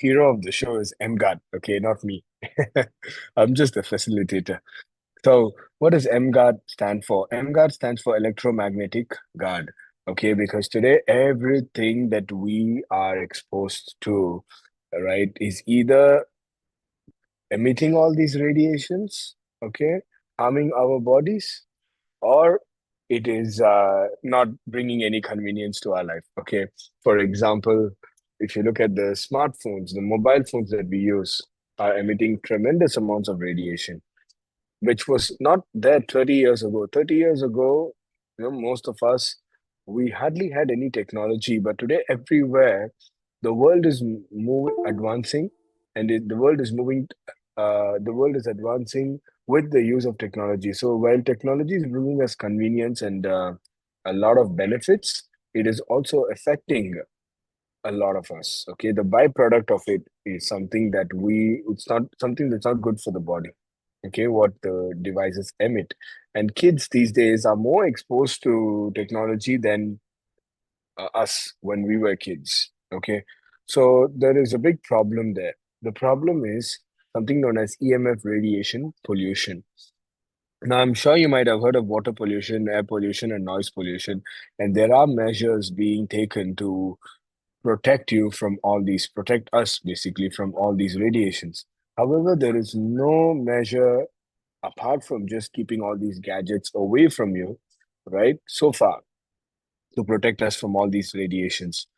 hero of the show is 𝐿, okay, not me. I'm just a facilitator. So, what does 𝐿 stand for? 𝐿 stands for electromagnetic guard, okay, because today everything that we are exposed to, right, is either emitting all these radiations, okay, harming our bodies, or it is not bringing any convenience to our life. Okay. For example, if you look at the smartphones, the mobile phones that we use are emitting tremendous amounts of radiation, which was not there 30 years ago. 30 years ago, most of us, we hardly had any technology, but today everywhere, the world is advancing, and the world is advancing with the use of technology. So while technology is bringing us convenience and a lot of benefits, it is also affecting a lot of us. Okay, the byproduct of it is something that it's not something that's not good for the body. Okay, what the devices emit. And kids these days are more exposed to technology than us when we were kids. Okay, so there is a big problem there. The problem is something known as EMF radiation pollution. Now, I'm sure you might have heard of water pollution, air pollution, and noise pollution, and there are measures being taken to protect us basically from all these radiations. However, there is no measure apart from just keeping all these gadgets away from you, right? So far, to protect us from all these radiations.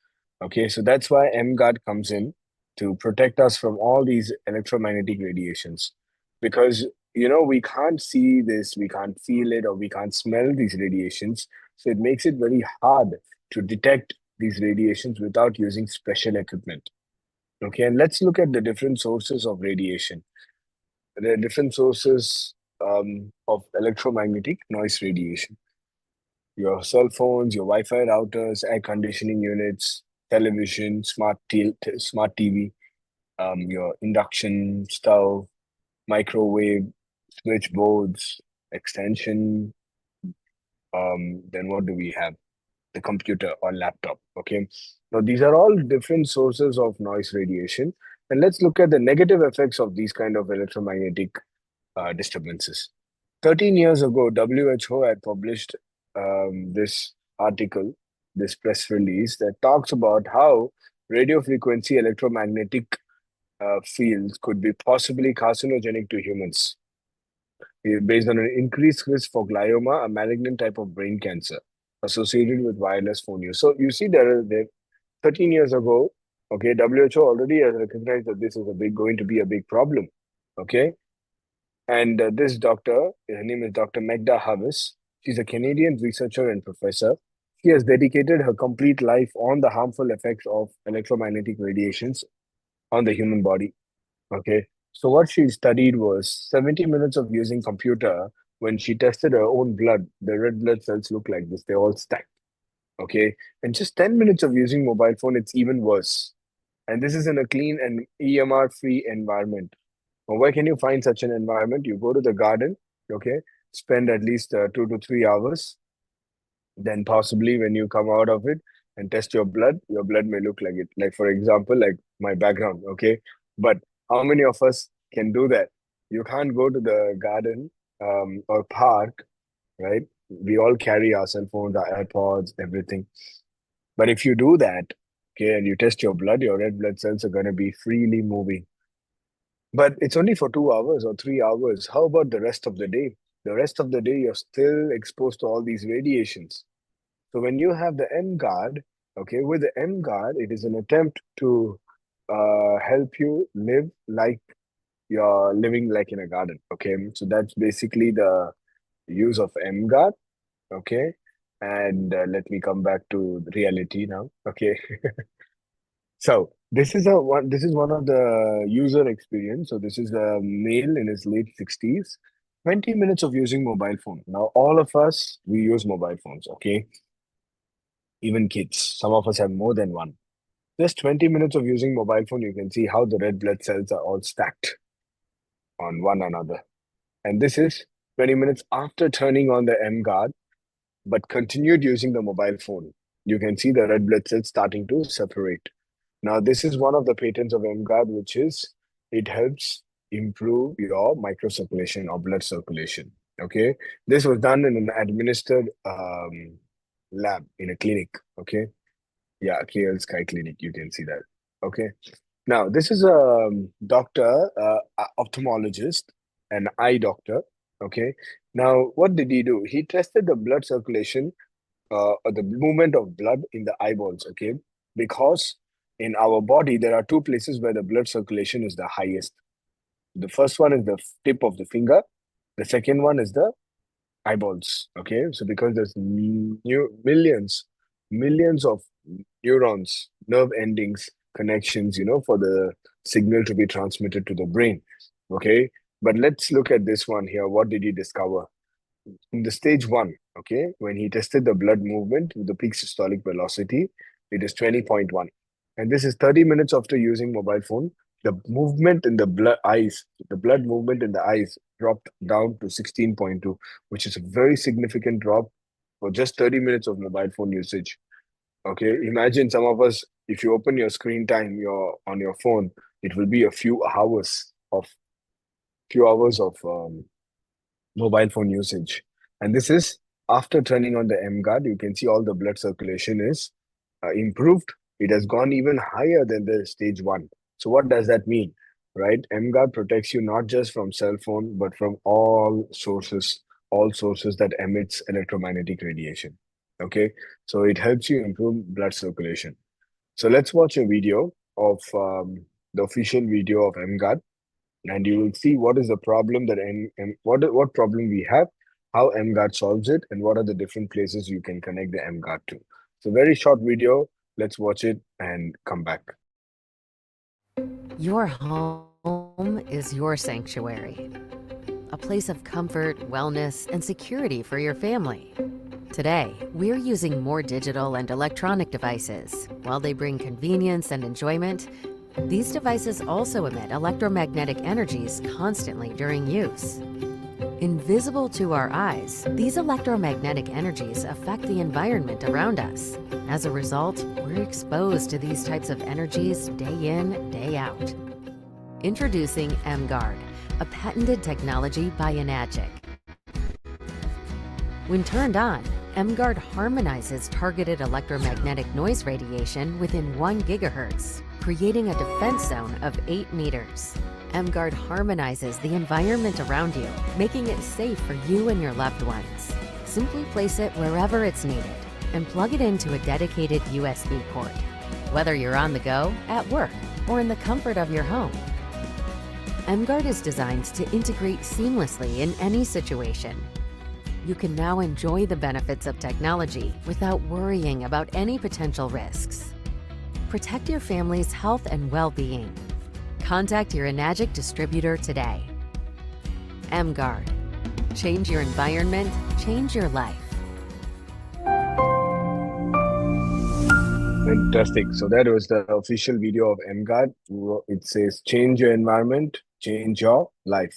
Okay, so that's why 𝐿 comes in to protect us from all these electromagnetic radiations. Because, we can't see this, we can't feel it, or we can't smell these radiations. So it makes it very hard to detect these radiations without using special equipment. Okay, and let's look at the different sources of radiation. There are different sources of electromagnetic noise radiation. Your cell phones, your Wi-Fi routers, air conditioning units, television, smart TV, your induction stove, microwave, switchboards, extension. Then what do we have? The computer or laptop. Okay. Now these are all different sources of noise radiation. And let's look at the negative effects of these kind of electromagnetic disturbances. 13 years ago, WHO had published this article, this press release that talks about how radio frequency electromagnetic fields could be possibly carcinogenic to humans, based on an increased risk for glioma, a malignant type of brain cancer associated with wireless phone use. So you see, there 13 years ago, okay, WHO already has recognized that this is going to be a big problem. Okay, and this doctor, her name is Dr. Magda Havas. She's a Canadian researcher and professor. She has dedicated her complete life on the harmful effects of electromagnetic radiations on the human body. Okay. So what she studied was 70 minutes of using computer. When she tested her own blood, the red blood cells look like this. They're all stacked. Okay. And just 10 minutes of using mobile phone, it's even worse. And this is in a clean and EMR-free environment. Well, where can you find such an environment? You go to the garden, okay, spend at least 2 to 3 hours. Then possibly when you come out of it and test your blood may look like it. Like for example, like my background, okay. But how many of us can do that? You can't go to the garden or park, right? We all carry our cell phones, our AirPods, everything. But if you do that, okay, and you test your blood, your red blood cells are going to be freely moving. But it's only for 2 hours or 3 hours. How about the rest of the day? The rest of the day, you're still exposed to all these radiations. So when you have the 𝐿, okay, with the 𝐿, it is an attempt to help you live like you're living like in a garden. Okay, so that's basically the use of 𝐿. Okay, and let me come back to reality now. Okay, so this is one of the user experience. So this is a male in his late 60s. 20 minutes of using mobile phone. Now all of us we use mobile phones. Okay, even kids. Some of us have more than one. Just 20 minutes of using mobile phone, you can see how the red blood cells are all stacked on one another. And this is 20 minutes after turning on the 𝐿, but continued using the mobile phone. You can see the red blood cells starting to separate. Now, this is one of the patents of 𝐸𝐺𝐴D, which is it helps improve your microcirculation or blood circulation. Okay, this was done in an administered lab in a clinic. Okay, yeah, 𝐾𝐸𝐿 clinic. You can see that. Okay, now this is a doctor, ophthalmologist, an eye doctor. Okay, now what did he do? He tested the blood circulation, or the movement of blood in the eyeballs. Okay, because in our body there are two places where the blood circulation is the highest. The first one is the tip of the finger. The second one is the eyeballs. Okay, so because there's millions of neurons, nerve endings, connections, for the signal to be transmitted to the brain. Okay, but let's look at this one here. What did he discover? In the stage one, okay, when he tested the blood movement with the peak systolic velocity, it is 20.1. And this is 30 minutes after using mobile phone. The movement in the blood movement in the eyes dropped down to 16.2, which is a very significant drop for just 30 minutes of mobile phone usage. Okay, imagine some of us, if you open your screen time on your phone, it will be a few hours of mobile phone usage. And this is after turning on the 𝐸𝐺𝐴D. You can see all the blood circulation is improved. It has gone even higher than the stage one. So what does that mean, right? 𝐸𝐺𝐴D protects you not just from cell phone, but from all sources that emits electromagnetic radiation. Okay, so it helps you improve blood circulation. So let's watch a video of the official video of 𝐸𝐺𝐴D, and you will see what is the problem that what problem we have, how 𝐸𝐺𝐴D solves it, and what are the different places you can connect the 𝐸𝐺𝐴D to. So very short video. Let's watch it and come back. Your home is your sanctuary, a place of comfort, wellness, and security for your family. Today, we're using more digital and electronic devices. While they bring convenience and enjoyment, these devices also emit electromagnetic energies constantly during use. Invisible to our eyes, these electromagnetic energies affect the environment around us. As a result, we're exposed to these types of energies day in, day out. Introducing 𝐸𝐺𝐴D, a patented technology by Enagic. When turned on, 𝐸𝐺𝐴D harmonizes targeted electromagnetic noise radiation within 1 GHz, creating a defense zone of 8 meters. 𝐸𝐺𝐴D harmonizes the environment around you, making it safe for you and your loved ones. Simply place it wherever it's needed and plug it into a dedicated USB port, whether you're on the go, at work, or in the comfort of your home. 𝐸𝐺𝐴D is designed to integrate seamlessly in any situation. You can now enjoy the benefits of technology without worrying about any potential risks. Protect your family's health and well-being. Contact your Enagic distributor today. 𝐸𝐺𝐴D. Change your environment, change your life. Fantastic. So that was the official video of 𝐸𝐺𝐴D. It says, change your environment, change your life.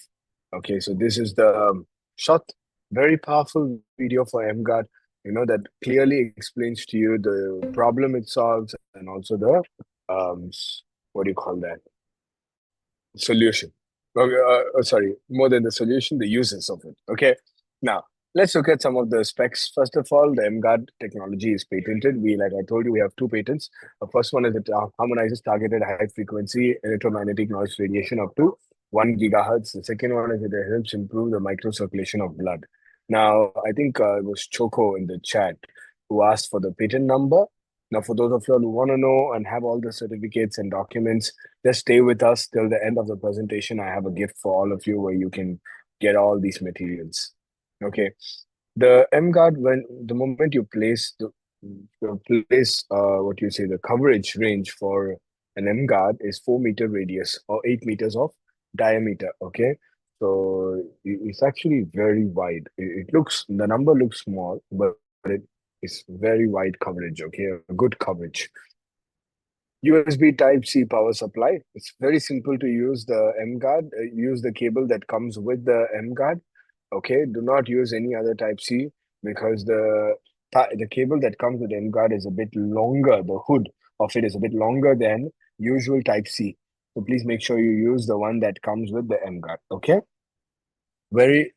Okay, so this is the short, very powerful video for 𝐸𝐺𝐴D, that clearly explains to you the problem it solves and also the, what do you call that? Solution. Sorry, more than the solution, the uses of it. Okay, now let's look at some of the specs. First of all, the 𝐸𝐺𝐴D technology is patented. Like I told you, we have two patents. The first one is it harmonizes targeted high frequency electromagnetic noise radiation up to 1 GHz. The second one is it helps improve the microcirculation of blood. Now, I think it was Choco in the chat who asked for the patent number. Now, for those of you who want to know and have all the certificates and documents, just stay with us till the end of the presentation. I have a gift for all of you where you can get all these materials. Okay. The 𝐸𝐺𝐴D, when the moment you place the coverage range for an 𝐸𝐺𝐴D is 4-meter radius or 8 meters of diameter. Okay. So it's actually very wide. The number looks small, but it is very wide coverage. Okay. A good coverage. USB Type-C power supply. It's very simple to use the 𝐸𝐺𝐴D. Use the cable that comes with the 𝐸𝐺𝐴D. Okay, do not use any other Type-C because the cable that comes with 𝐸𝐺𝐴D is a bit longer. The hood of it is a bit longer than usual type C. So please make sure you use the one that comes with the 𝐸 guard. Okay. Very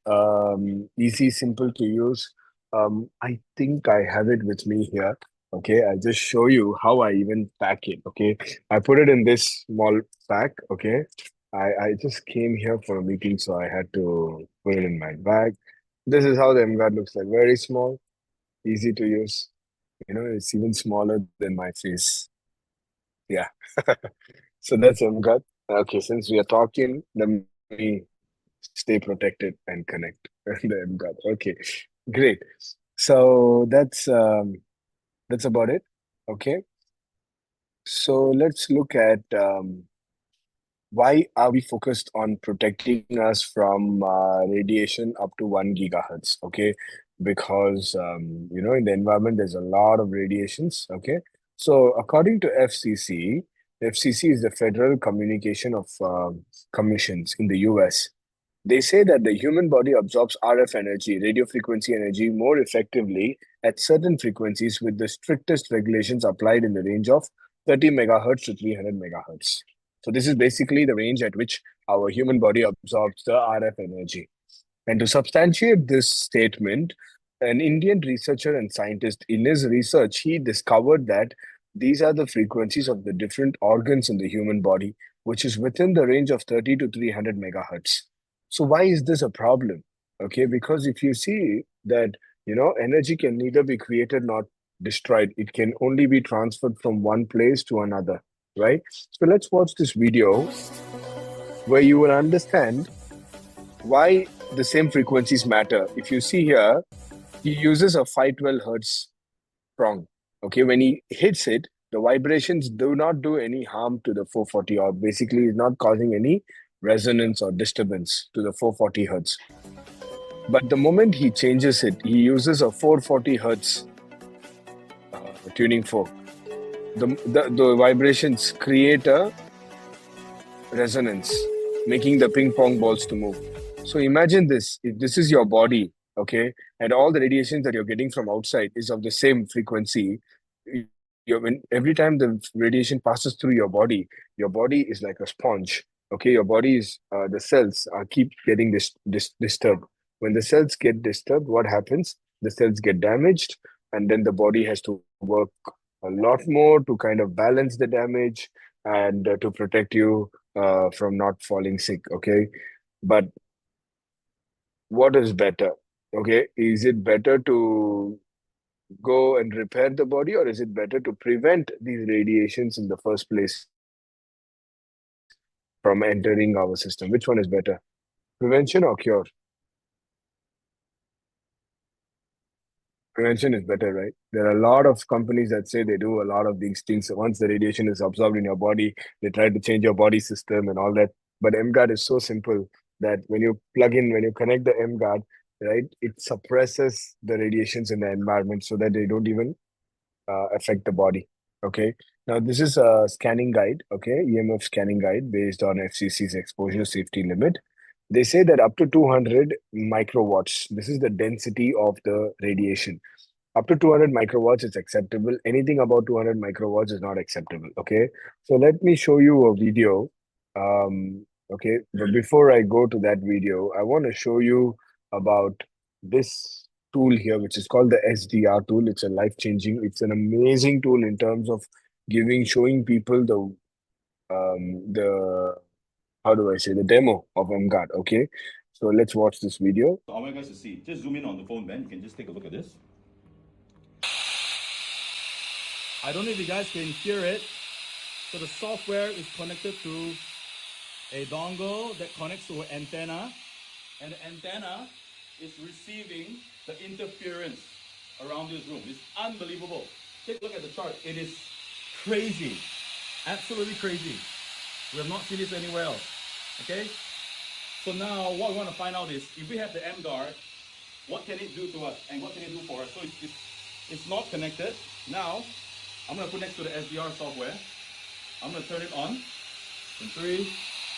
easy, simple to use. I think I have it with me here. Okay, I'll just show you how I even pack it. Okay, I put it in this small pack. Okay, I just came here for a meeting, so I had to put it in my bag. This is how the 𝐸 guard looks like. Very small, easy to use. You know, it's even smaller than my face. Yeah. So that's 𝐸 guard. Okay, since we are talking, let me stay protected and connect the 𝐸 guard. Okay, great. So that's about it. Okay. So let's look at why are we focused on protecting us from radiation up to 1 GHz? Okay, because you know, in the environment there's a lot of radiations. Okay, so according to FCC, FCC is the Federal Communication of Commissions in the US. They say that the human body absorbs RF energy, radio frequency energy, more effectively at certain frequencies with the strictest regulations applied in the range of 30 megahertz to 300 megahertz. So this is basically the range at which our human body absorbs the RF energy. And to substantiate this statement, an Indian researcher and scientist, in his research, he discovered that these are the frequencies of the different organs in the human body, which is within the range of 30 to 300 megahertz. So why is this a problem? Okay, because if you see that, you know, energy can neither be created nor destroyed. It can only be transferred from one place to another, right? So let's watch this video where you will understand why the same frequencies matter. If you see here, he uses a 512 hertz prong. Okay, when he hits it, the vibrations do not do any harm to the 440, or basically is not causing any resonance or disturbance to the 440 hertz. But the moment he changes it, he uses a 440 hertz tuning fork. The vibrations create a resonance, making the ping pong balls to move. So imagine this, if this is your body, okay, and all the radiations that you're getting from outside is of the same frequency, when every time the radiation passes through your body is like a sponge. Okay, your body is the cells keep getting disturbed. When the cells get disturbed, what happens? The cells get damaged, and then the body has to work a lot more to kind of balance the damage and to protect you from not falling sick. Okay, but what is better? Okay, is it better to go and repair the body, or is it better to prevent these radiations in the first place from entering our system? Which one is better, prevention or cure? Prevention is better, right? There are a lot of companies that say they do a lot of these things. Once the radiation is absorbed in your body, they try to change your body system and all that. But 𝐸 guard is so simple that when you connect the 𝐸 guard, right, it suppresses the radiations in the environment so that they don't even affect the body. Okay. Now, this is a scanning guide, okay, EMF scanning guide based on FCC's exposure safety limit. They say that up to 200 microwatts, this is the density of the radiation. Up to 200 microwatts is acceptable. Anything about 200 microwatts is not acceptable. Okay. So let me show you a video. Okay. But before I go to that video, I want to show you about this tool here, which is called the SDR tool. It's a life-changing, it's an amazing tool in terms of showing people the how do I say, the demo of 𝐸 guard. Okay, so let's watch this video. So I want you guys to see. Just zoom in on the phone, Ben. You can just take a look at this. I don't know if you guys can hear it. So the software is connected to a dongle that connects to an antenna, and the antenna is receiving the interference around this room. It's unbelievable. Take a look at the chart. It is crazy, absolutely crazy. We have not seen this anywhere else. Okay. So now what we want to find out is, if we have the 𝐸 guard, what can it do to us and what can it do for us? So it's not connected. Now I'm going to put next to the SDR software. I'm going to turn it on in 3,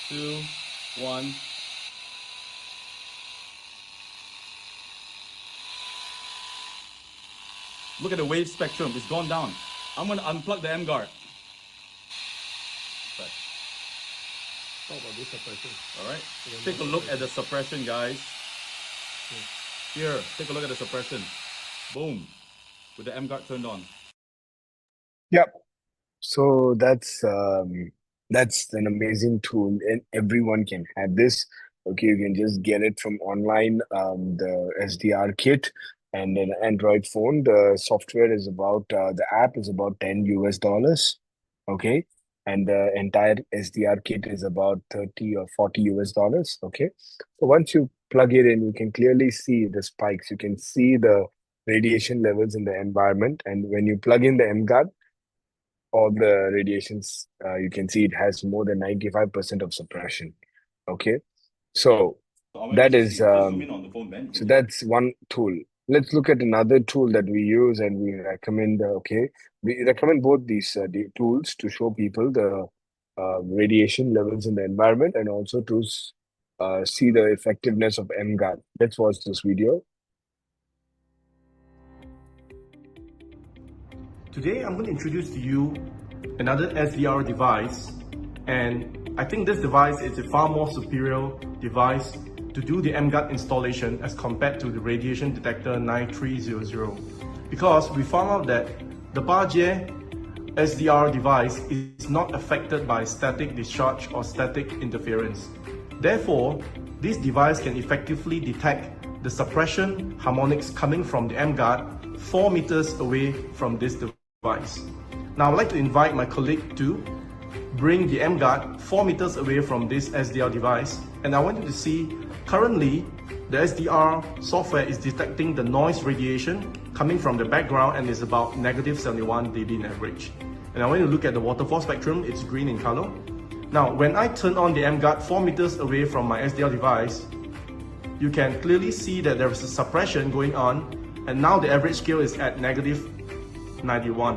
2, 1. Look at the wave spectrum. It's gone down. I'm going to unplug the 𝐸 guard. talk about this suppression. All right. Take a look at the suppression, guys. Here, take a look at the suppression. Boom. With the M-Guard turned on. Yep. So that's an amazing tool, and everyone can have this. Okay, you can just get it from online, the SDR kit, and an Android phone. The software is about the app is about $10 US. Okay, and the entire SDR kit is about 30 or $40 US. Okay, so once you plug it in, you can clearly see the spikes. You can see the radiation levels in the environment, and when you plug in the MGuard, all the radiations, you can see it has more than 95% of suppression. Okay, so that is so that's one tool. Let's look at another tool that we use and we recommend. Okay, we recommend both these the tools to show people the radiation levels in the environment, and also to see the effectiveness of MGuard. Let's watch this video. Today I'm going to introduce to you another SDR device, and I think this device is a far more superior device to do the MGuard installation as compared to the radiation detector 9300, because we found out that the 𝐏𝐫𝐨𝐝 SDR device is not affected by static discharge or static interference. Therefore, this device can effectively detect the suppression harmonics coming from the MGuard 4 meters away from this device. Now I'd like to invite my colleague to bring the MGuard 4 meters away from this SDR device, and I want you to see currently the SDR software is detecting the noise radiation coming from the background and is about -71 dB in average. And I want you to look at the waterfall spectrum, it's green in color. Now when I turn on the MGuard 4 meters away from my SDR device, you can clearly see that there is a suppression going on, and now the average scale is at -91,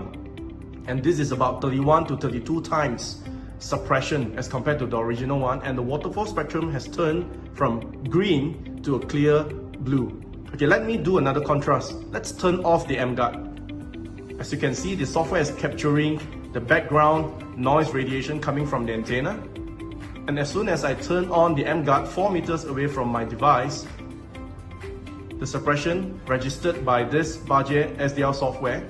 and this is about 31 to 32 times suppression as compared to the original one, and the waterfall spectrum has turned from green to a clear blue. Okay, let me do another contrast. Let's turn off the MGuard. As you can see, the software is capturing the background noise radiation coming from the antenna, and as soon as I turn on the MGuard 4 meters away from my device, the suppression registered by this 𝐏𝐫𝐨 SDR software.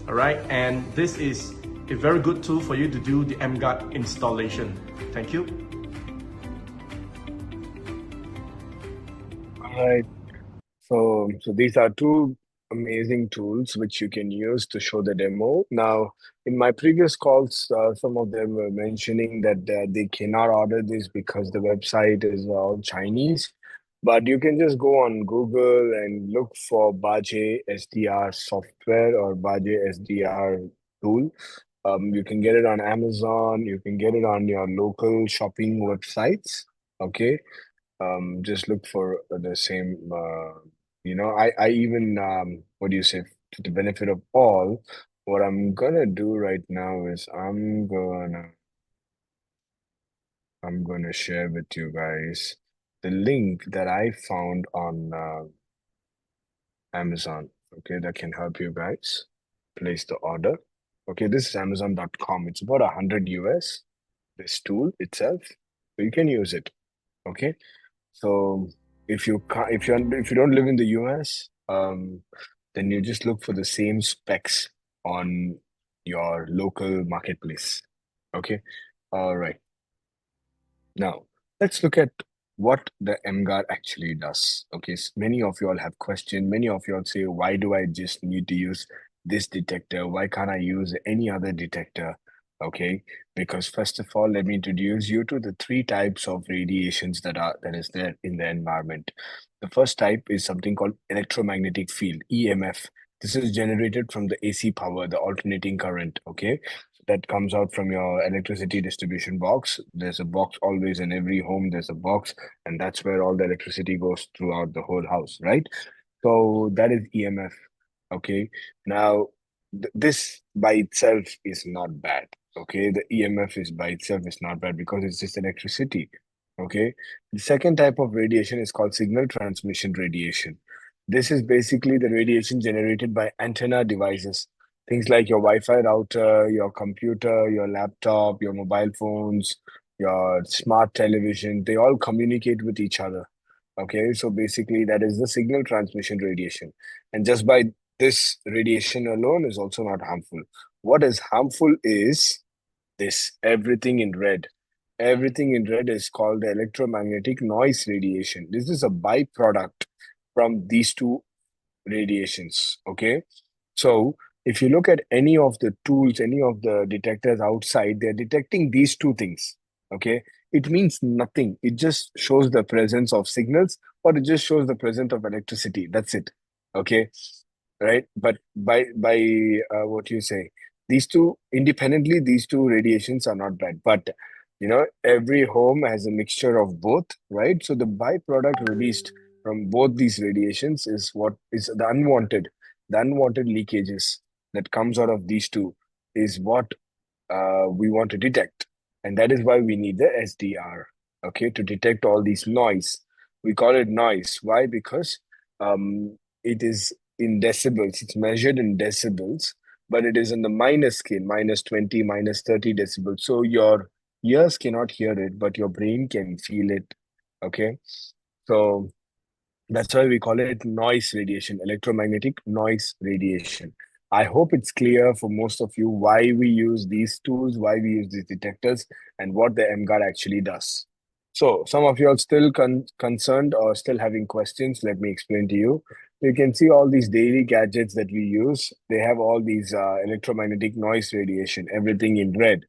Alright, and this is a very good tool for you to do the MGuard installation. Thank you. All right. So these are two amazing tools which you can use to show the demo. Now, in my previous calls, some of them were mentioning that they cannot order this because the website is all Chinese. But you can just go on Google and look for 𝐏𝐫𝐨 SDR software or 𝐏𝐫𝐨 SDR tool. You can get it on Amazon. You can get it on your local shopping websites. Okay. Just look for the same. I even what do you say, to the benefit of all, what I'm gonna do right now is I'm gonna share with you guys the link that I found on Amazon. Okay, that can help you guys place the order. Okay, this is Amazon.com. It's about 100 US, this tool itself, so you can use it. Okay, so if you don't live in the US, then you just look for the same specs on your local marketplace. Okay, all right. Now let's look at what the MGuard actually does. Okay, so many of you all have questioned. Many of you all say, why do I just need to use this detector? Why can't I use any other detector? Okay, because first of all, let me introduce you to the three types of radiations that is there in the environment. The first type is something called electromagnetic field, EMF. This is generated from the AC power, the alternating current. Okay, that comes out from your electricity distribution box. There's a box always in every home. There's a box, and that's where all the electricity goes throughout the whole house, right? So that is EMF. Okay, now this by itself is not bad. Okay, the EMF is by itself is not bad because it's just electricity. Okay, the second type of radiation is called signal transmission radiation. This is basically the radiation generated by antenna devices, things like your Wi-Fi router, your computer, your laptop, your mobile phones, your smart television, they all communicate with each other. Okay, so basically that is the signal transmission radiation. And just by this radiation alone is also not harmful. What is harmful is this everything in red. Everything in red is called the electromagnetic noise radiation. This is a byproduct from these two radiations. Okay, so if you look at any of the tools, any of the detectors outside, they're detecting these two things. Okay, it means nothing. It just shows the presence of signals, or it just shows the presence of electricity. That's it. Okay, right? But by what you say, these two independently, these two radiations are not bad. But every home has a mixture of both, right? So the byproduct released from both these radiations is what is the unwanted leakages that comes out of these two is what we want to detect. And that is why we need the SDR, okay, to detect all these noise. We call it noise. Why? Because it is in decibels. It's measured in decibels, but it is in the minus scale, minus 20, minus 30 decibels. So your ears cannot hear it, but your brain can feel it. Okay. So that's why we call it noise radiation, electromagnetic noise radiation. I hope it's clear for most of you why we use these tools, why we use these detectors, and what the MGuard actually does. So, some of you are still concerned or still having questions. Let me explain to you. You can see all these daily gadgets that we use. They have all these electromagnetic noise radiation, everything in red.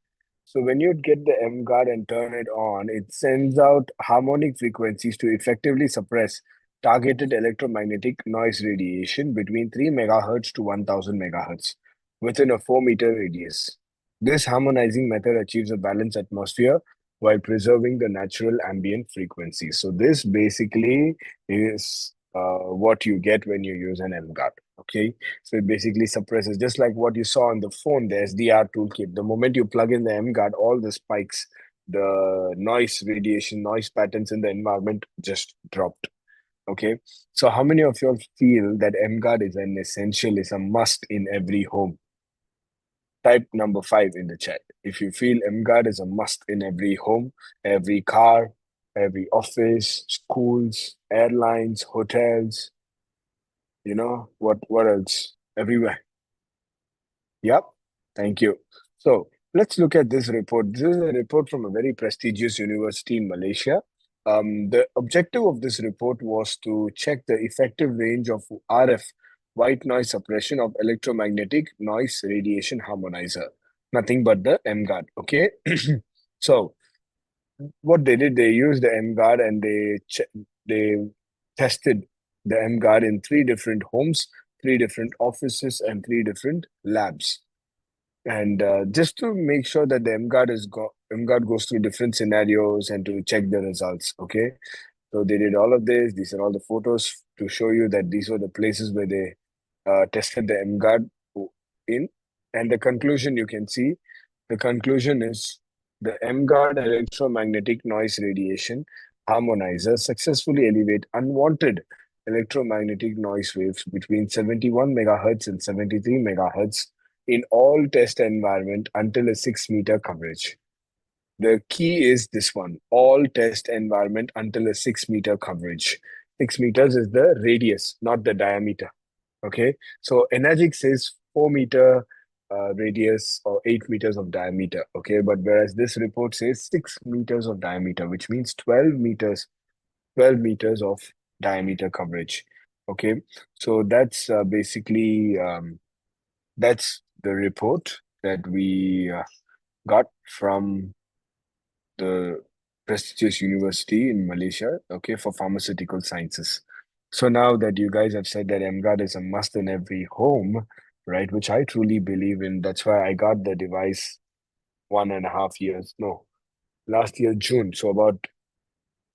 So when you get the MGuard and turn it on, it sends out harmonic frequencies to effectively suppress targeted electromagnetic noise radiation between 3 megahertz to 1000 megahertz within a 4-meter radius. This harmonizing method achieves a balanced atmosphere while preserving the natural ambient frequency. So this basically is what you get when you use an MGuard. Okay, so it basically suppresses, just like what you saw on the phone, the SDR toolkit. The moment you plug in the MGuard, all the spikes, the noise radiation, noise patterns in the environment just dropped. Okay, so how many of you all feel that MGuard is an essential, is a must in every home? Type number 5 in the chat. If you feel MGuard is a must in every home, every car, every office, schools, airlines, hotels, what else? Everywhere. Yep. Thank you. So let's look at this report. This is a report from a very prestigious university in Malaysia. The objective of this report was to check the effective range of RF, white noise suppression of electromagnetic noise radiation harmonizer. Nothing but the MGuard. Okay. So what they did, they used the MGuard and they tested the MGuard in 3 different homes, 3 different offices, and 3 different labs. And just to make sure that the MGuard goes through different scenarios and to check the results. Okay, so they did all of this. These are all the photos to show you that these were the places where they tested the MGuard in. And the conclusion you can see, the conclusion is the MGuard electromagnetic noise radiation harmonizer successfully elevate unwanted electromagnetic noise waves between 71 megahertz and 73 megahertz in all test environment until a 6-meter coverage. The key is this one, all test environment until a 6-meter coverage. 6 meters is the radius, not the diameter. Okay, so Enagic says 4-meter radius or 8 meters of diameter. Okay, but whereas this report says 6 meters of diameter, which means 12 meters of diameter coverage. Okay, so that's basically that's the report that we got from the prestigious university in Malaysia, okay, for pharmaceutical sciences. So now that you guys have said that MGuard is a must in every home, right, which I truly believe in, that's why I got the device 1.5 years, no, last year, June, so about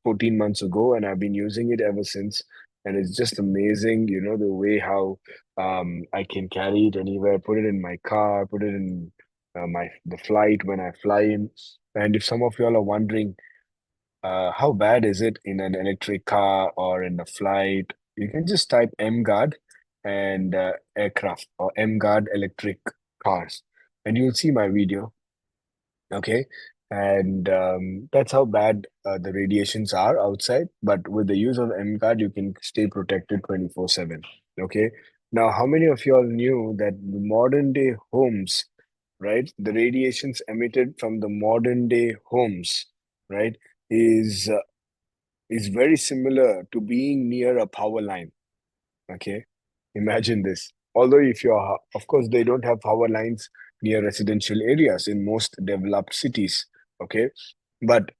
14 months ago, and I've been using it ever since. And it's just amazing, the way how I can carry it anywhere, put it in my car, put it in the flight when I fly in. And if some of y'all are wondering, how bad is it in an electric car or in a flight, you can just type MGuard and aircraft or MGuard electric cars, and you'll see my video. Okay. And that's how bad the radiations are outside. But with the use of MGuard, you can stay protected 24/7. Okay. Now, how many of you all knew that the modern day homes, right? The radiations emitted from the modern day homes, right, is uh, is very similar to being near a power line. Okay, imagine this. Although if you're, of course, they don't have power lines near residential areas in most developed cities. Okay, but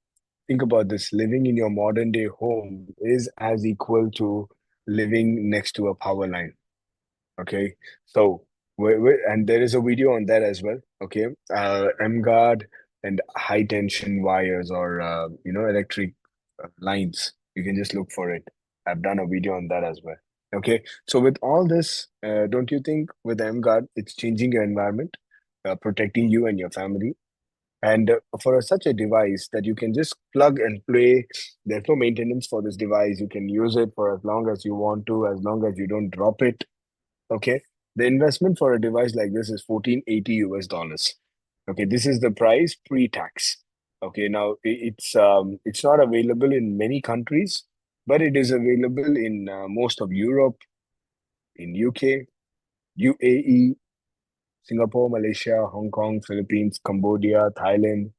think about this: living in your modern day home is as equal to living next to a power line. Okay, so and there is a video on that as well. Okay, MGuard and high tension wires or electric lines. You can just look for it. I've done a video on that as well. Okay, so with all this, don't you think with MGuard it's changing your environment, protecting you and your family? And for such a device that you can just plug and play, there's no maintenance for this device. You can use it for as long as you want to, as long as you don't drop it. Okay. The investment for a device like this is 1480 US dollars. Okay, this is the price pre-tax. Okay, now it's not available in many countries, but it is available in most of Europe, in UK, UAE, Singapore, Malaysia, Hong Kong, Philippines, Cambodia, Thailand.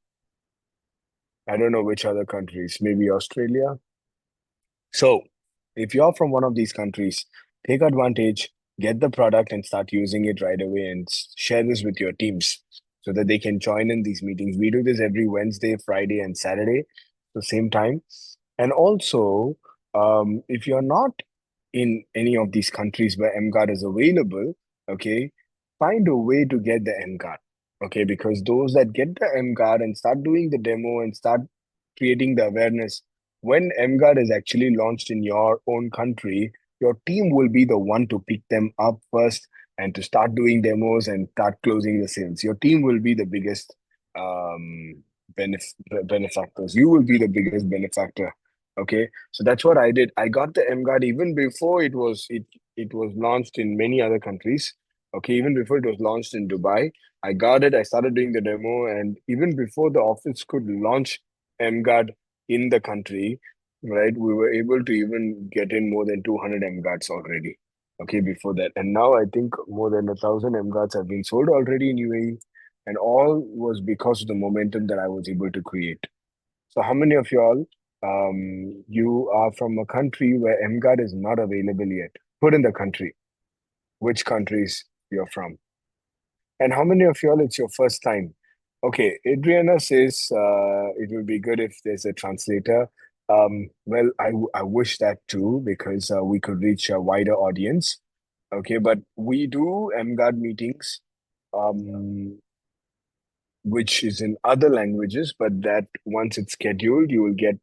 I don't know which other countries, maybe Australia. So, if you're from one of these countries, take advantage, get the product, and start using it right away and share this with your teams so that they can join in these meetings. We do this every Wednesday, Friday, and Saturday, the same time. And also, if you're not in any of these countries where MGuard is available, okay, find a way to get the MGuard. Okay, because those that get the MGuard and start doing the demo and start creating the awareness, when MGuard is actually launched in your own country, your team will be the one to pick them up first and to start doing demos and start closing the sales. Your team will be the biggest benefactors. You will be the biggest benefactor. Okay, so that's what I did. I got the MGuard even before it was launched in many other countries. Okay, even before it was launched in Dubai, I got it. I started doing the demo, and even before the office could launch MGuard in the country, right? We were able to even get in more than 200 MGuards already. Okay, before that. And now I think more than 1,000 MGuards have been sold already in UAE. And all was because of the momentum that I was able to create. So how many of y'all you are from a country where MGuard is not available yet? Put in the country. Which countries you're from? And how many of y'all it's your first time? Okay, Adriana says it would be good if there's a translator. Well, I wish that too because we could reach a wider audience. Okay, but we do MGuard meetings, which is in other languages, but that once it's scheduled, you will get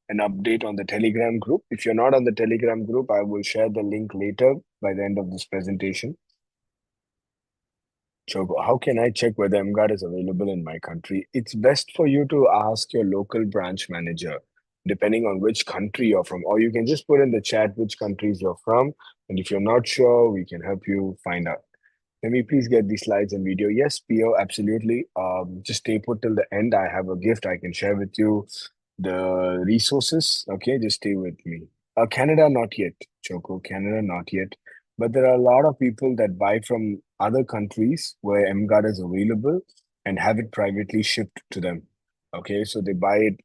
an update on the Telegram group. If you're not on the Telegram group, I will share the link later by the end of this presentation. Chogo, how can I check whether MGuard is available in my country? It's best for you to ask your local branch manager, depending on which country you're from, or you can just put in the chat which countries you're from. And if you're not sure, we can help you find out. Can we please get these slides and video? Yes, PO, absolutely. Just stay put till the end. I have a gift I can share with you the resources. Okay, just stay with me. Canada, not yet, Choco. Canada, not yet. But there are a lot of people that buy from other countries where MGuard is available and have it privately shipped to them. Okay, so they buy it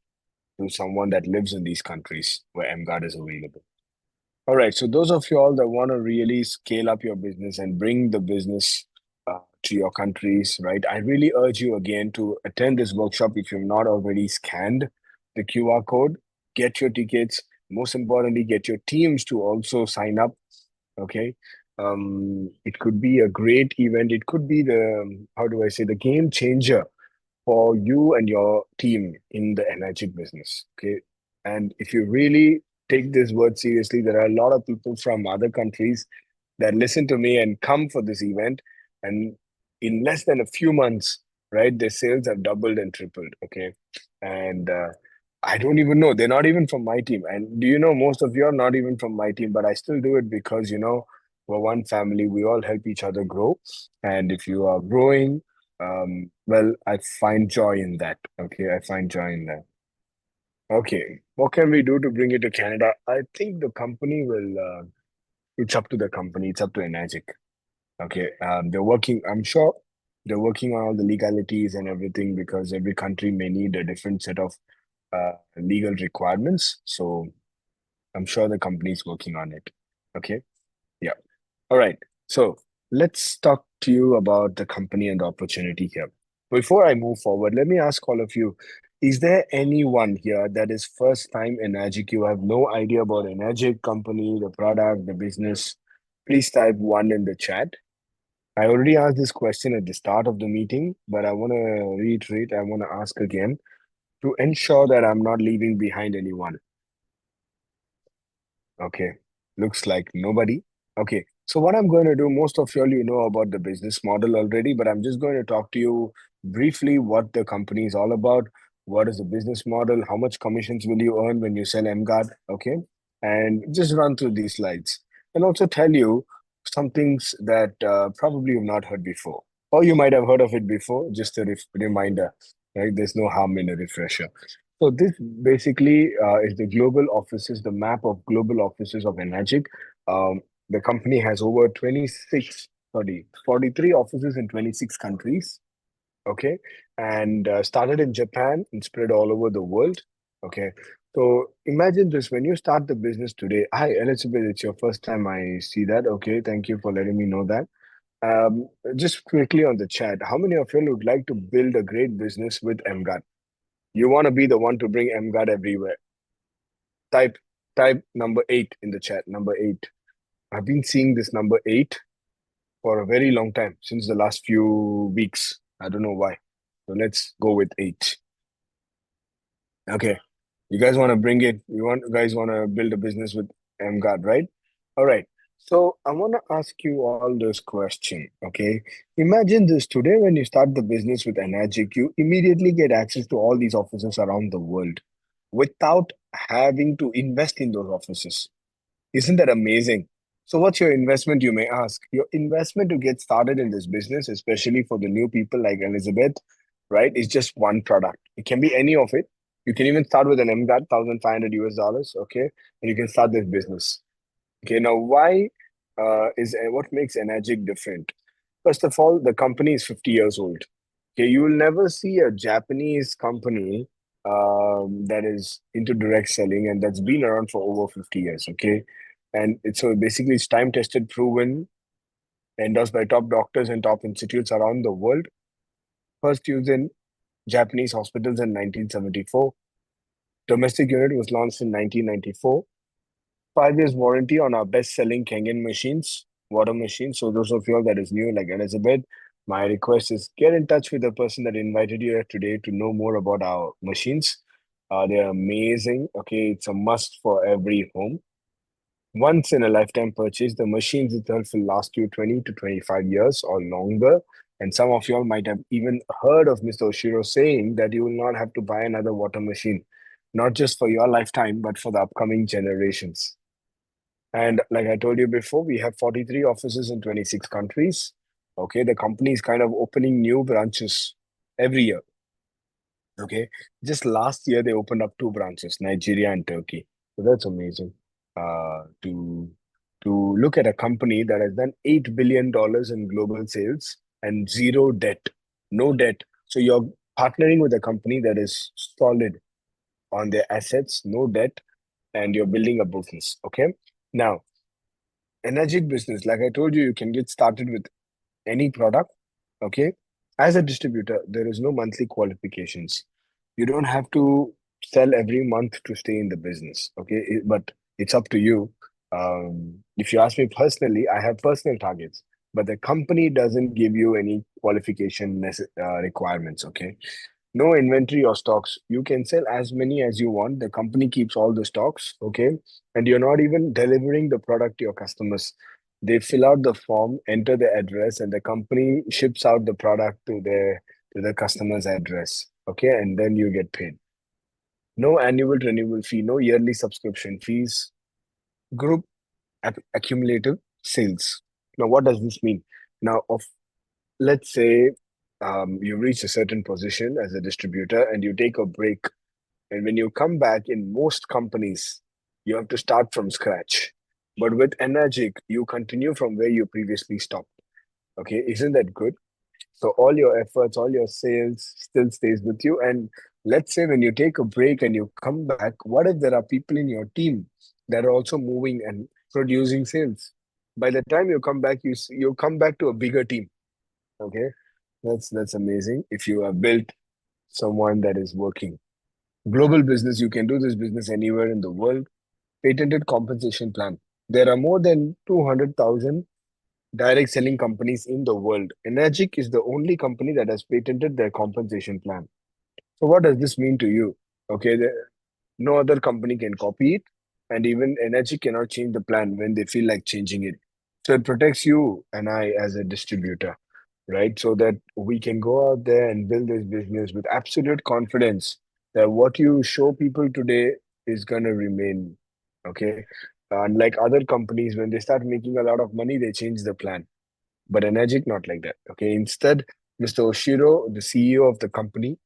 to someone that lives in these countries where MGuard is available. All right, so those of you all that want to really scale up your business and bring the business to your countries, right? I really urge you again to attend this workshop if you've not already scanned the QR code, get your tickets. Most importantly, get your teams to also sign up. Okay. It could be a great event. It could be the, how do I say, the game changer for you and your team in the energy business. Okay. And if you really take this word seriously, there are a lot of people from other countries that listen to me and come for this event. And in less than a few months, right, their sales have doubled and tripled. Okay. And I don't even know. They're not even from my team. And do you know, most of you are not even from my team, but I still do it because, we're one family. We all help each other grow. And if you are growing, Well, I find joy in that. Okay, I find joy in that. Okay, what can we do to bring it to Canada? I think the company will. It's up to the company. It's up to Enagic. Okay, they're working. I'm sure they're working on all the legalities and everything because every country may need a different set of legal requirements. So I'm sure the company's working on it. Okay. Yeah. All right. So let's talk to you about the company and the opportunity here. Before I move forward, let me ask all of you, is there anyone here that is first time in Enagic? You have no idea about Enagic company, the product, the business? Please type one in the chat. I already asked this question at the start of the meeting, but I want to reiterate, I want to ask again to ensure that I'm not leaving behind anyone. Okay, looks like nobody. Okay, so what I'm going to do, most of you know about the business model already, but I'm just going to talk to you briefly what the company is all about. What is the business model? How much commissions will you earn when you sell MGuard? Okay, and just run through these slides and also tell you some things that probably you've not heard before, or you might have heard of it before. Just a reminder, right? There's no harm in a refresher. So this basically is the global offices, the map of global offices of Enagic. The company has over 43 offices in 26 countries. Okay, and started in Japan and spread all over the world. Okay, so imagine this: when you start the business today. Hi, Elizabeth. It's your first time. I see that. Okay, thank you for letting me know that. Just quickly on the chat, how many of you would like to build a great business with MGAT? You want to be the one to bring MGuard everywhere. Type type number 8 in the chat. Number 8. I've been seeing this number 8 for a very long time, since the last few weeks. I don't know why. So let's go with 8. Okay. You guys want to bring it, guys want to build a business with MGuard, right? All right. So I want to ask you all this question. Okay. Imagine this today when you start the business with Enagic, you immediately get access to all these offices around the world without having to invest in those offices. Isn't that amazing? So, what's your investment, you may ask? Your investment to get started in this business, especially for the new people like Elizabeth, right, is just one product. It can be any of it. You can even start with an MGAT, $1,500, okay, and you can start this business. Okay, now why what makes Enagic different? First of all, the company is 50 years old. Okay, you will never see a Japanese company that is into direct selling and that's been around for over 50 years. Okay, and so basically it's time tested, proven, endorsed by top doctors and top institutes around the world. First used in Japanese hospitals in 1974. Domestic unit was launched in 1994. 5 years warranty on our best-selling Kangen machines, water machines. So those of you all that is new, like Elizabeth, my request is get in touch with the person that invited you here today to know more about our machines. They're amazing. Okay, it's a must for every home. Once in a lifetime purchase, the machines itself will last you 20 to 25 years or longer. And some of you all might have even heard of Mr. Oshiro saying that you will not have to buy another water machine, not just for your lifetime, but for the upcoming generations. And like I told you before, we have 43 offices in 26 countries. Okay, the company is kind of opening new branches every year. Okay, just last year they opened up 2 branches, Nigeria and Turkey. So that's amazing. To look at a company that has done $8 billion in global sales and zero debt, no debt. So you're partnering with a company that is solid on their assets, no debt, and you're building a business. Okay, now Enagic business, like I told you, you can get started with any product. Okay. As a distributor, there is no monthly qualifications. You don't have to sell every month to stay in the business. Okay. But it's up to you. If you ask me personally, I have personal targets, but the company doesn't give you any qualification requirements. Okay. No inventory or stocks. You can sell as many as you want. The company keeps all the stocks, okay? And you're not even delivering the product to your customers. They fill out the form, enter the address, and the company ships out the product to the customer's address, okay? And then you get paid. No annual renewal fee, no yearly subscription fees. Group accumulative sales. Now, what does this mean? Now, of let's say you reach a certain position as a distributor and you take a break. And when you come back in most companies, you have to start from scratch. But with Energic, you continue from where you previously stopped. Okay, isn't that good? So all your efforts, all your sales still stays with you. And let's say when you take a break and you come back, what if there are people in your team that are also moving and producing sales? By the time you come back, you come back to a bigger team. Okay, that's amazing. If you have built someone that is working global business, you can do this business anywhere in the world. Patented compensation plan. There are more than 200,000 direct selling companies in the world. Energic is the only company that has patented their compensation plan. So what does this mean to you? Okay, no other company can copy it, and even Energic cannot change the plan when they feel like changing it. So it protects you and I as a distributor, right? So that we can go out there and build this business with absolute confidence that what you show people today is gonna remain. Okay. Unlike other companies, when they start making a lot of money, they change the plan. But Energic, not like that. Okay. Instead, Mr. Oshiro, the CEO of the company,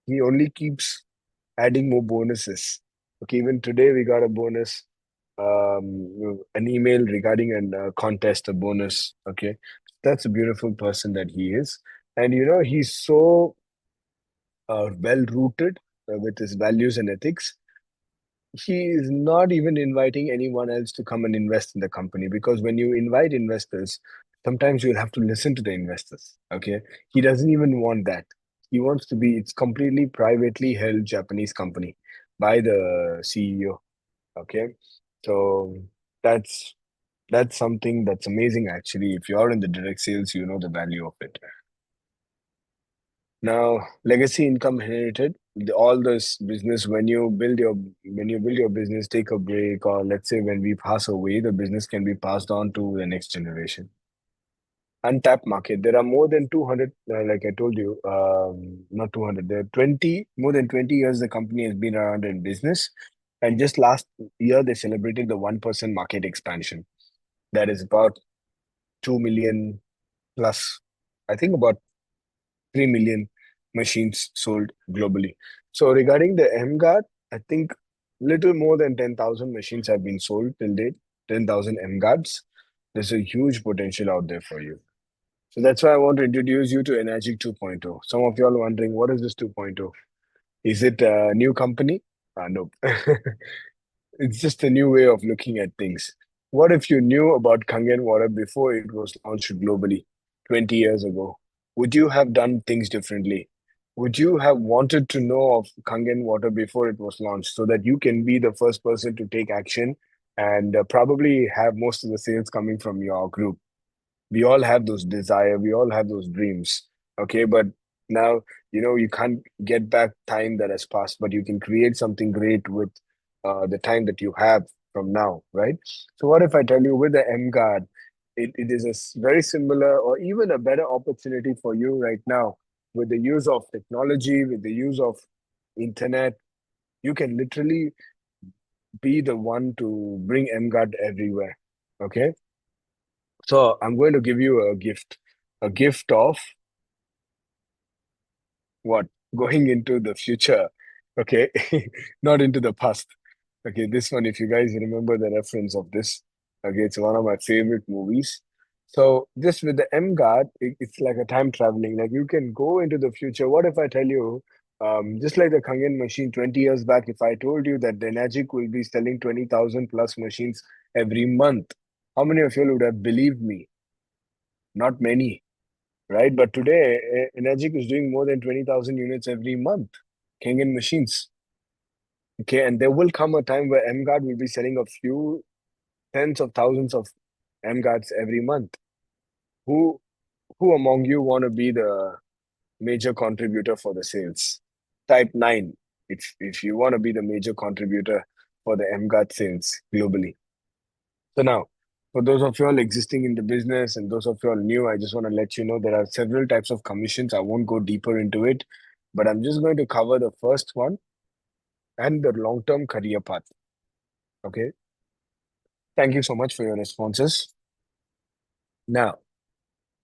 he only keeps adding more bonuses. Okay, even today we got a bonus, an email regarding a contest, a bonus. Okay, that's a beautiful person that he is, and he's so well rooted with his values and ethics. He is not even inviting anyone else to come and invest in the company, because when you invite investors, sometimes you'll have to listen to the investors. Okay. He doesn't even want that. He wants to be, it's completely privately held Japanese company by the CEO. Okay. So that's that's something that's amazing actually. If you're in the direct sales, you know the value of it. Now, legacy income inherited, all this business, when you build your business, take a break, or let's say when we pass away, the business can be passed on to the next generation. Untapped market. There are more than 200, like I told you, not 200, there are more than 20 years the company has been around in business. And just last year, they celebrated the 1% market expansion. That is about 2 million plus, I think about 3 million machines sold globally. So regarding the MGuard, I think little more than 10,000 machines have been sold till date, 10,000 MGuards. There's a huge potential out there for you. So that's why I want to introduce you to Energic 2.0. Some of you all wondering, what is this 2.0? Is it a new company? Nope. It's just a new way of looking at things. What if you knew about Kangen water before it was launched globally 20 years ago? Would you have done things differently? Would you have wanted to know of Kangen water before it was launched so that you can be the first person to take action and probably have most of the sales coming from your group? We all have those desire, we all have those dreams. Okay, but now you can't get back time that has passed, but you can create something great with the time that you have from now, right? So what if I tell you with the MGuard, it is very similar or even a better opportunity for you right now with the use of technology, with the use of internet. You can literally be the one to bring MGuard everywhere. Okay, so I'm going to give you a gift of what? Going into the future. Okay, not into the past. Okay, this one, if you guys remember the reference of this, okay, it's one of my favorite movies. So just with the M Guard, it's like a time traveling. Like you can go into the future. What if I tell you, just like the Kangen machine 20 years back, if I told you that the Magic will be selling 20,000 plus machines every month, how many of you would have believed me? Not many, right? But today, Energic is doing more than 20,000 units every month, Kangen machines. Okay, and there will come a time where MGuard will be selling a few tens of thousands of MGuards every month. Who who among you want to be the major contributor for the sales? Type 9 if you want to be the major contributor for the MGuard sales globally. So now, for those of you all existing in the business and those of you all new, I just want to let you know there are several types of commissions. I won't go deeper into it, but I'm just going to cover the first one and the long-term career path. Okay. Thank you so much for your responses. Now,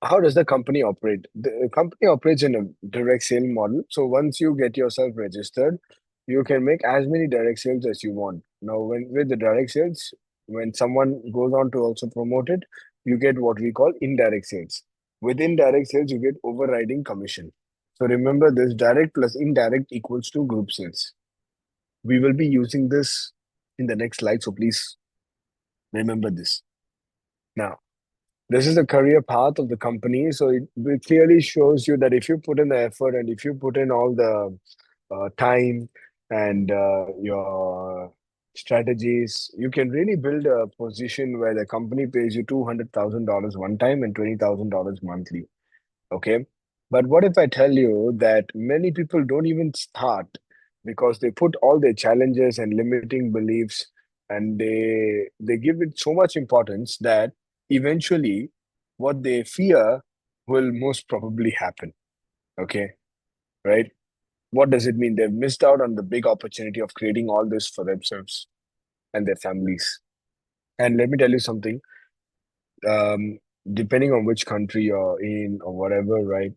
how does the company operate? The company operates in a direct sale model. So once you get yourself registered, you can make as many direct sales as you want. Now, when with the direct sales, when someone goes on to also promote it, you get what we call indirect sales. With indirect sales, you get overriding commission. So remember this: direct plus indirect equals to group sales. We will be using this in the next slide, so please remember this. Now, this is the career path of the company. So it clearly shows you that if you put in the effort and if you put in all the time and your strategies, you can really build a position where the company pays you $200,000 one time and $20,000 monthly. Okay. But what if I tell you that many people don't even start because they put all their challenges and limiting beliefs and they give it so much importance that eventually what they fear will most probably happen. Okay. Right. What does it mean? They've missed out on the big opportunity of creating all this for themselves and their families. And let me tell you something. Um, Depending on which country you're in or whatever, right?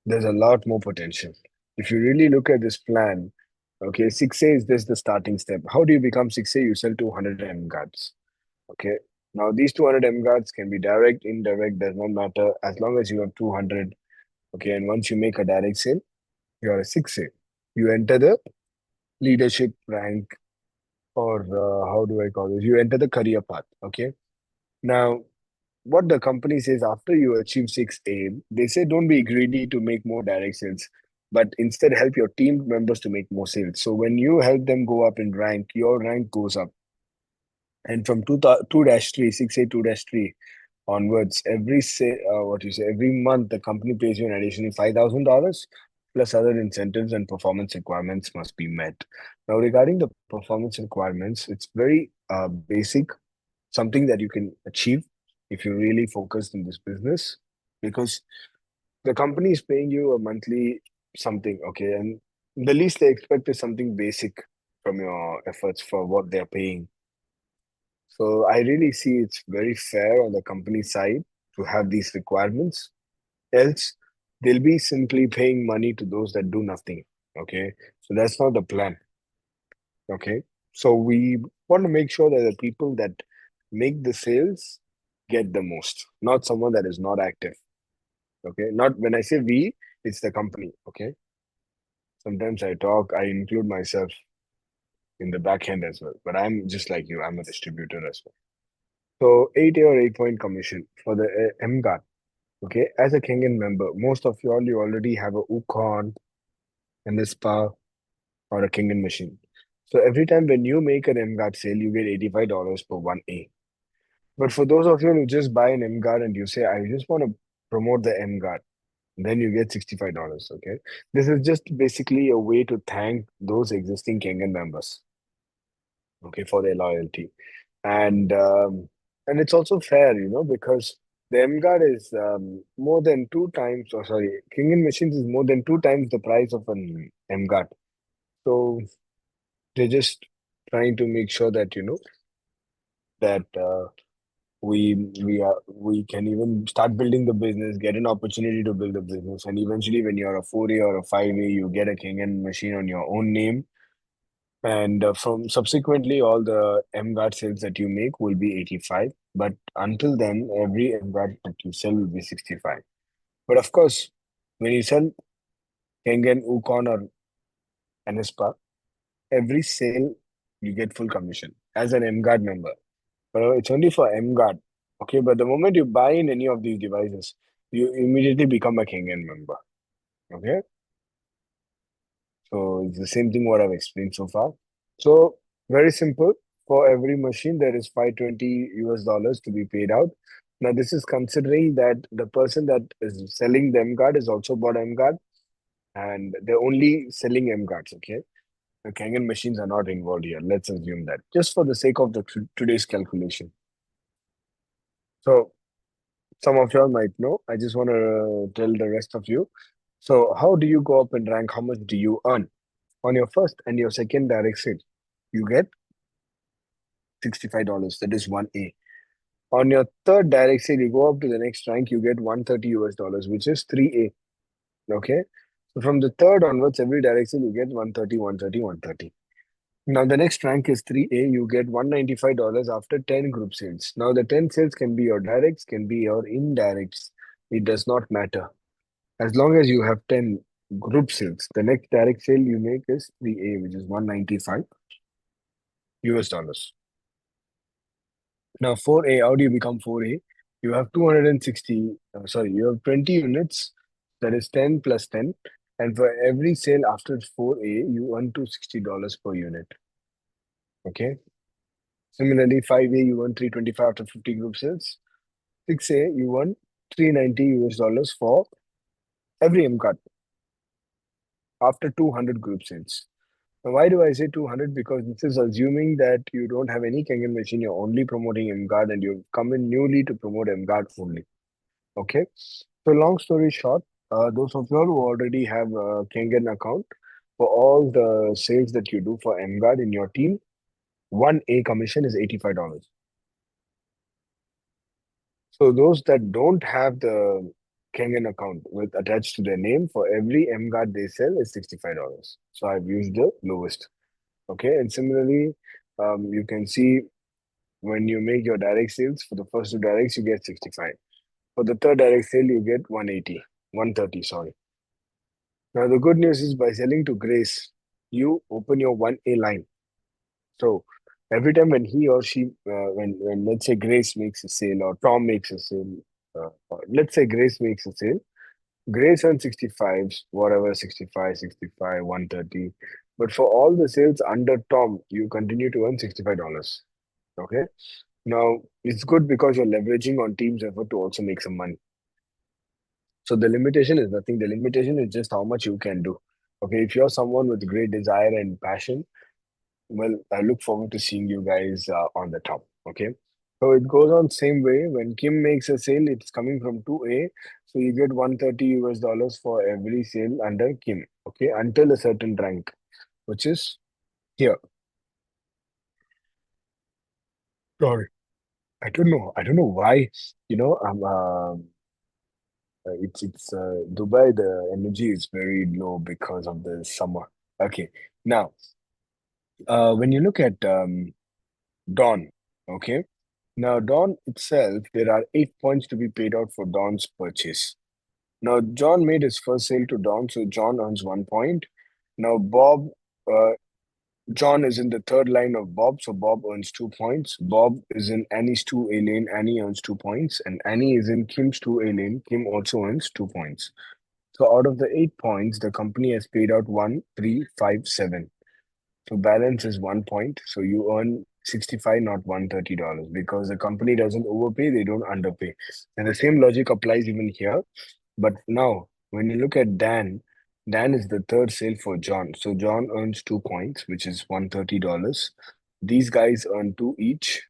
There's a lot more potential. If you really look at this plan, okay, 6A is just the starting step. How do you become 6A? You sell 200 M guards. Okay. Now, these 200 M guards can be direct, indirect, does not matter as long as you have 200. Okay. And once you make a direct sale, you are a 6A. You enter the leadership rank, or how do I call this? You enter the career path. Okay. Now, what the company says after you achieve 6A, they say don't be greedy to make more direct sales, but instead help your team members to make more sales. So when you help them go up in rank, your rank goes up. And from 2-3, 6A 2-3 onwards, what you say, every month the company pays you an additional $5,000 plus other incentives and performance requirements must be met. Now, regarding the performance requirements, it's very basic, something that you can achieve if you really focus in this business because the company is paying you a monthly something, okay, and the least they expect is something basic from your efforts for what they're paying. So I really see it's very fair on the company side to have these requirements. Else, they'll be simply paying money to those that do nothing. Okay, so that's not the plan. Okay. So we want to make sure that the people that make the sales get the most, not someone that is not active. Okay. Not when I say we, it's the company. Okay. Sometimes I include myself in the back end as well, but I'm just like you, I'm a distributor as well. So 8 or 8 point commission for the MGAT. Okay. As a Kenyan member, most of you already have a Ukon and a Spa or a Kenyan machine. So every time when you make an MGAT sale, you get $85 per 1A. But for those of you who just buy an M guard and you say, I just want to promote the M guard, then you get $65. Okay. This is just basically a way to thank those existing Kenyan members, okay, for their loyalty. And it's also fair, because the M guard is more than two times, or sorry, Kenyan machines is more than two times the price of an M guard. So they're just trying to make sure that, that we can even start building the business, get an opportunity to build a business, and eventually, when you're a 4A or a 5A, you get a Kenyan machine on your own name, and from subsequently, all the MGuard sales that you make will be 85. But until then, every MGuard that you sell will be 65. But of course, when you sell Kenyan, Ukon, or Anispa, every sale you get full commission as an MGuard member. It's only for MGuard. Okay, but the moment you buy in any of these devices, you immediately become a Kenyan member. Okay, so it's the same thing what I've explained so far. So very simple. For every machine, there is 520 US dollars to be paid out. Now, this is considering that the person that is selling the MGuard is also bought MGuard and they're only selling MGuards. Okay, the Kenyan machines are not involved here. Let's assume that just for the sake of the today's calculation. So some of y'all might know. I just want to tell the rest of you. So, how do you go up in rank? How much do you earn? On your first and your second direct sale, you get $65. That is 1A. On your third direct sale, you go up to the next rank, you get 130 US dollars, which is 3A. Okay. So from the third onwards, every direct sale you get 130, 130, 130. Now the next rank is 3A. You get $195 after 10 group sales. Now the 10 sales can be your directs, can be your indirects. It does not matter. As long as you have 10 group sales, the next direct sale you make is 3A, which is 195 US dollars. Now 4A, how do you become 4A? You have you have 20 units, that is 10 plus 10. And for every sale after 4A, you earn $260 per unit. Okay. Similarly, 5A, you earn 325 after 50 group sales. 6A, you earn 390 US dollars for every M card after 200 group sales. Now, why do I say 200? Because this is assuming that you don't have any Kangen machine, you're only promoting MGuard and you've come in newly to promote MGuard only. Okay. So, long story short, those of you who already have a Kangen account, for all the sales that you do for MGuard in your team, 1A commission is $85. So those that don't have the Kangen account with attached to their name, for every MGuard they sell is $65. So I've used the lowest. Okay, and similarly, you can see when you make your direct sales for the first two directs, you get 65. For the third direct sale, you get 180, 130, sorry. Now the good news is by selling to Grace, you open your 1A line. So every time when he or she, when let's say Grace makes a sale or Tom makes a sale, or let's say Grace makes a sale, Grace earns 65s, whatever, 65, 65, 130. But for all the sales under Tom, you continue to earn $65. Okay. Now, it's good because you're leveraging on team's effort to also make some money. So the limitation is nothing. The limitation is just how much you can do. Okay. If you're someone with great desire and passion, well, I look forward to seeing you guys on the top. Okay. So it goes on same way. When Kim makes a sale, it's coming from 2A. So you get 130 US dollars for every sale under Kim. Okay. Until a certain rank, which is here. Sorry. I don't know. I don't know why. You know, it's Dubai. The energy is very low because of the summer. Okay. Now, when you look at Dawn, okay. Now, Dawn itself, there are 8 points to be paid out for Dawn's purchase. Now, John made his first sale to Dawn, so John earns 1 point. Now, uh, John is in the third line of Bob, so Bob earns 2 points. Bob is in Annie's 2A lane, Annie earns 2 points. And Annie is in Kim's 2A lane, Kim also earns 2 points. So, out of the 8 points, the company has paid out 1, 3, 5, 7. So balance is 1 point. So you earn 65, not $130, because the company doesn't overpay, they don't underpay. And the same logic applies even here. But now, when you look at Dan, Dan is the third sale for John. So John earns 2 points, which is $130. These guys earn two each.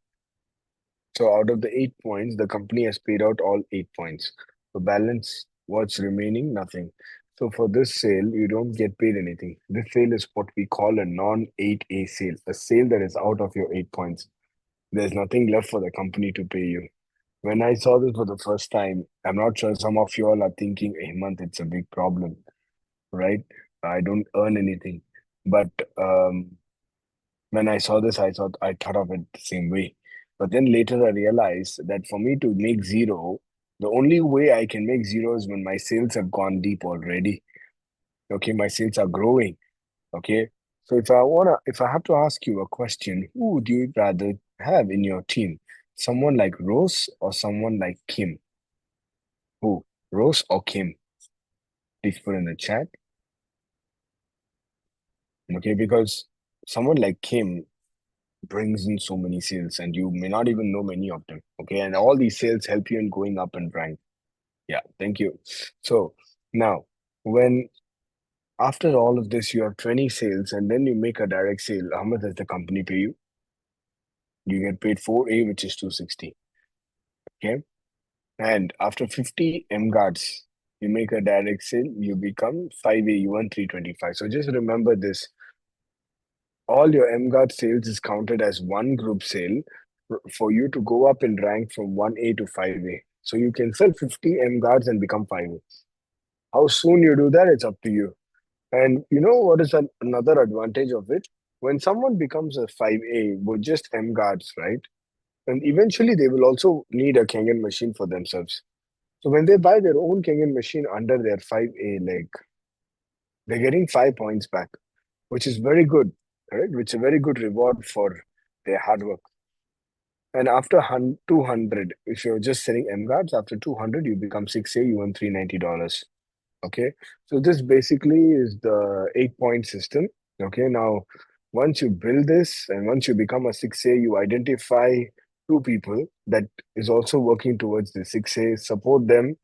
So out of the 8 points, the company has paid out all 8 points. So balance, what's remaining? Nothing. So for this sale, you don't get paid anything. This sale is what we call a non-8A sale, a sale that is out of your 8 points. There's nothing left for the company to pay you. When I saw this for the first time, I'm not sure some of you all are thinking, Hemanth, it's a big problem, right? I don't earn anything. But when I saw this, I thought of it the same way. But then later I realized that for me to make zero, the only way I can make zero is when my sales have gone deep already. Okay, my sales are growing. Okay. So if I have to ask you a question, who would you rather have in your team? Someone like Rose or someone like Kim? Who? Rose or Kim? Please put in the chat. Okay, because someone like Kim brings in so many sales and you may not even know many of them. Okay. And all these sales help you in going up in rank. Yeah. Thank you. So now, when after all of this, you have 20 sales and then you make a direct sale, how much does the company pay you? You get paid 4A, which is 260. Okay. And after 50 M guards, you make a direct sale, you become 5A, you earn 325. So just remember this. All your M guard sales is counted as one group sale. for you to go up in rank from 1A to 5A. So you can sell 50 M guards and become 5A. How soon you do that, it's up to you. And you know what is another advantage of it? When someone becomes a 5A with just M guards, right? And eventually they will also need a Kangen machine for themselves. So when they buy their own Kangen machine under their 5A leg, they're getting 5 points back, which is very good, right? Which is a very good reward for their hard work. And after 200, if you're just selling M guards, after 200, you become 6A, you earn $390. Okay. So this basically is the 8 point system. Okay. Now, once you build this and once you become a 6A, you identify two people that is also working towards the 6A, support them.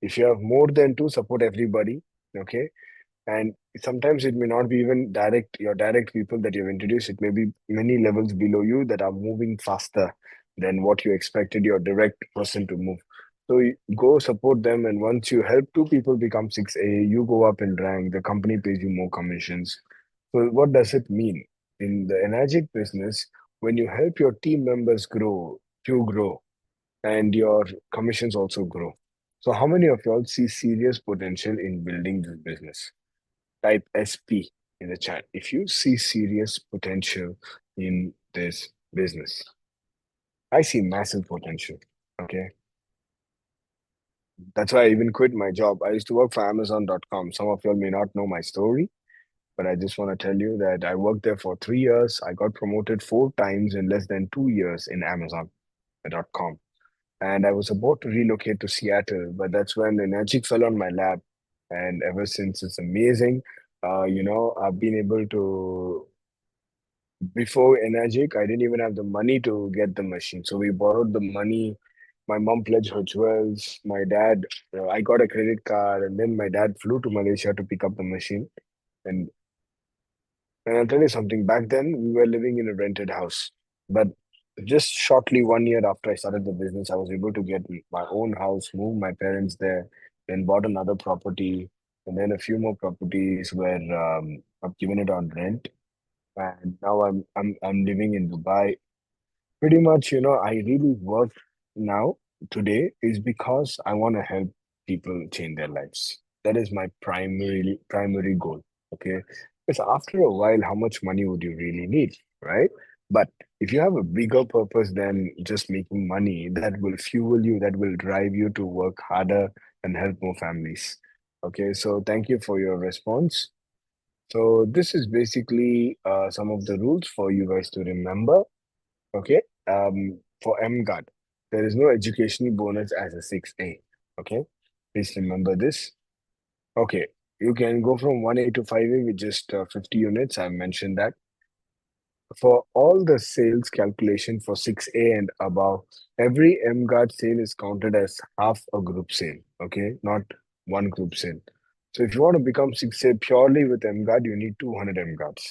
If you have more than two, support everybody. Okay. And sometimes it may not be even your direct people that you've introduced. It may be many levels below you that are moving faster than what you expected your direct person to move. So you go support them, and once you help two people become 6A, you go up in rank, the company pays you more commissions. So what does it mean? In the Enagic business, when you help your team members grow, you grow, and your commissions also grow. So how many of y'all see serious potential in building this business? Type SP in the chat if you see serious potential in this business. I see massive potential. Okay. That's why I even quit my job. I used to work for Amazon.com. Some of y'all may not know my story, but I just want to tell you that I worked there for 3 years. I got promoted 4 times in less than 2 years in Amazon.com. And I was about to relocate to Seattle, but that's when Energic fell on my lap. And ever since, it's amazing. I've been able to before Energic, I didn't even have the money to get the machine. So we borrowed the money. My mom pledged her jewels. My dad, I got a credit card, and then my dad flew to Malaysia to pick up the machine. And and I'll tell you something. Back then, we were living in a rented house, but just shortly 1 year after I started the business, I was able to get my own house, move my parents there, then bought another property, and then a few more properties where I've given it on rent, and now I'm living in Dubai. Pretty much, I really work now today is because I want to help people change their lives. That is my primary goal. Okay. Because after a while, how much money would you really need, right? But if you have a bigger purpose than just making money, that will fuel you, that will drive you to work harder and help more families. Okay. So thank you for your response. So this is basically some of the rules for you guys to remember. Okay. For MGUT, there is no educational bonus as a 6A. Okay. Please remember this. Okay. You can go from 1A to 5A with just 50 units. I've mentioned that. For all the sales calculation for 6A and above, every MGUT sale is counted as half a group sale. Okay. Not one group sale. So if you want to become 6A purely with MGUT, you need 200 MGUTs.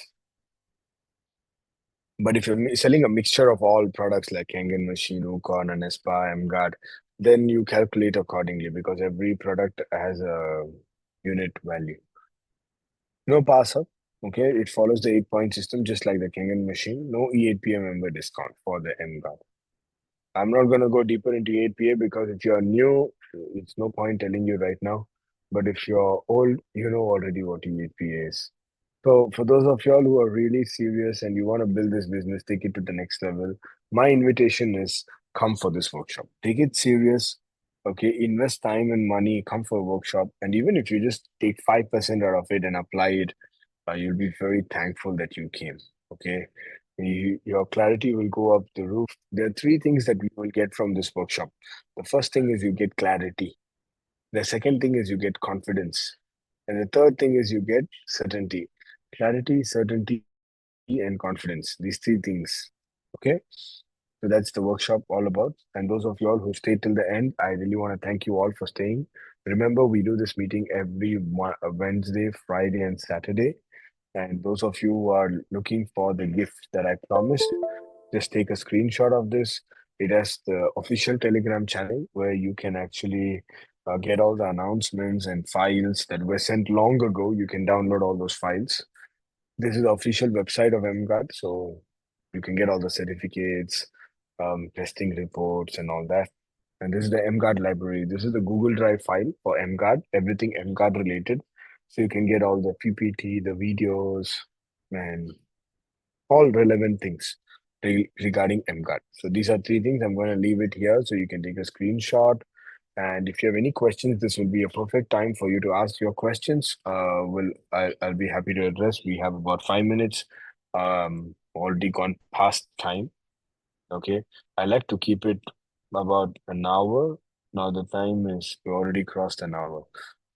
But if you're selling a mixture of all products like Kangen machine, Ukon, and Espa, MGuard, then you calculate accordingly because every product has a unit value. No pass up. Okay, it follows the 8 point system just like the Kangen machine. No E8PA member discount for the MGuard. I'm not going to go deeper into E8PA because if you're new, it's no point telling you right now. But if you're old, you know already what E8PA is. So for those of y'all who are really serious and you want to build this business, take it to the next level, my invitation is come for this workshop. Take it serious. Okay, invest time and money, come for a workshop. And even if you just take 5% out of it and apply it, you'll be very thankful that you came. Okay. Your clarity will go up the roof. There are three things that we will get from this workshop. The first thing is you get clarity. The second thing is you get confidence. And the third thing is you get certainty. Clarity, certainty, and confidence. These three things. Okay. So that's the workshop all about. And those of you all who stayed till the end, I really want to thank you all for staying. Remember, we do this meeting every Wednesday, Friday, and Saturday. And those of you who are looking for the gift that I promised, just take a screenshot of this. It has the official Telegram channel where you can actually get all the announcements and files that were sent long ago. You can download all those files. This is the official website of MGuard, so you can get all the certificates, testing reports and all that. And this is the mguard library. This is the Google Drive file for mguard, everything mguard related. So you can get all the PPT, the videos, and all relevant things regarding mguard. So these are three things. I'm going to leave it here so you can take a screenshot. And if you have any questions, this will be a perfect time for you to ask your questions. I'll be happy to address. We have about 5 minutes, already gone past time. Okay, I like to keep it about an hour. Now the time is we already crossed an hour.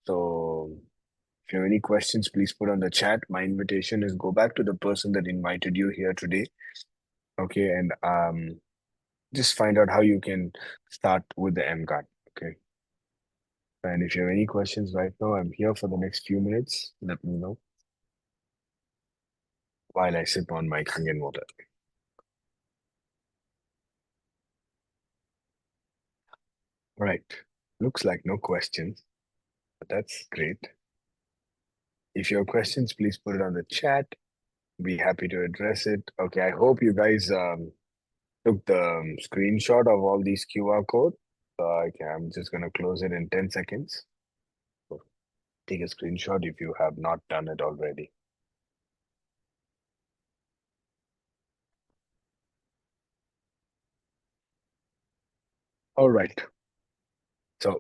So if you have any questions, please put on the chat. My invitation is go back to the person that invited you here today. Okay, and just find out how you can start with the mguard. Okay. And if you have any questions right now, I'm here for the next few minutes. Let me know while I sip on my Kangen water. Right. Looks like no questions, but that's great. If you have questions, please put it on the chat. Be happy to address it. Okay, I hope you guys took the screenshot of all these QR codes. Okay, I'm just gonna close it in 10 seconds. So take a screenshot if you have not done it already. All right. So